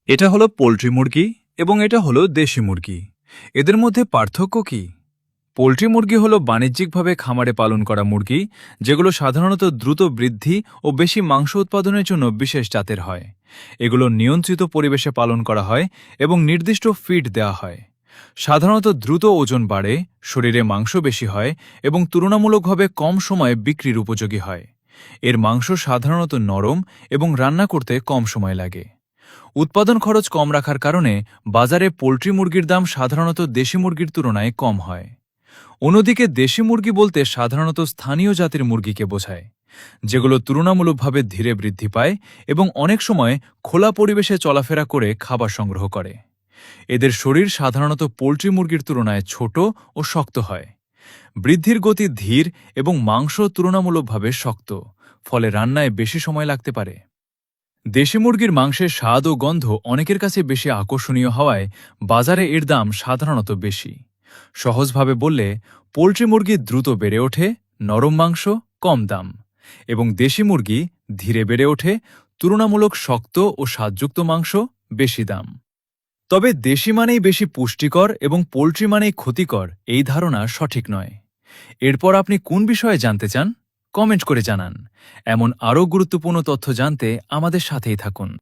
এটা হলো পোল্ট্রি মুরগি এবং এটা হলো দেশি মুরগি। এদের মধ্যে পার্থক্য কি? পোল্ট্রি মুরগি হলো বাণিজ্যিকভাবে খামারে পালন করা মুরগি, যেগুলো সাধারণত দ্রুত বৃদ্ধি ও বেশি মাংস উৎপাদনের জন্য বিশেষ জাতের হয়। এগুলো নিয়ন্ত্রিত পরিবেশে পালন করা হয় এবং নির্দিষ্ট ফিড দেওয়া হয়। সাধারণত দ্রুত ওজন বাড়ে, শরীরে মাংস বেশি হয় এবং তুলনামূলকভাবে কম সময়ে বিক্রির উপযোগী হয়। এর মাংস সাধারণত নরম এবং রান্না করতে কম সময় লাগে। উৎপাদন খরচ কম রাখার কারণে বাজারে পোল্ট্রি মুরগির দাম সাধারণত দেশি মুরগির তুলনায় কম হয়। অন্যদিকে দেশি মুরগি বলতে সাধারণত স্থানীয় জাতের মুরগিকে বোঝায়, যেগুলো তুলনামূলকভাবে ধীরে বৃদ্ধি পায় এবং অনেক সময় খোলা পরিবেশে চলাফেরা করে খাবার সংগ্রহ করে। এদের শরীর সাধারণত পোল্ট্রি মুরগির তুলনায় ছোট ও শক্ত হয়। বৃদ্ধির গতি ধীর এবং মাংস তুলনামূলকভাবে শক্ত, ফলে রান্নায় বেশি সময় লাগতে পারে। দেশি মুরগির মাংসের স্বাদ ও গন্ধ অনেকের কাছে বেশি আকর্ষণীয় হওয়ায় বাজারে এর দাম সাধারণত বেশি। সহজভাবে বললে, পোল্ট্রি মুরগি দ্রুত বেড়ে ওঠে, নরম মাংস কম দাম, এবং দেশি মুরগি ধীরে বেড়ে ওঠে, তুলনামূলক শক্ত ও স্বাদযুক্ত মাংস বেশি দাম। তবে দেশি মানেই বেশি পুষ্টিকর এবং পোল্ট্রি মানেই ক্ষতিকর, এই ধারণা সঠিক নয়। এরপর আপনি কোন বিষয়ে জানতে চান? কমেন্ট করে জানান। এমন আরও গুরুত্বপূর্ণ তথ্য জানতে আমাদের সাথেই থাকুন।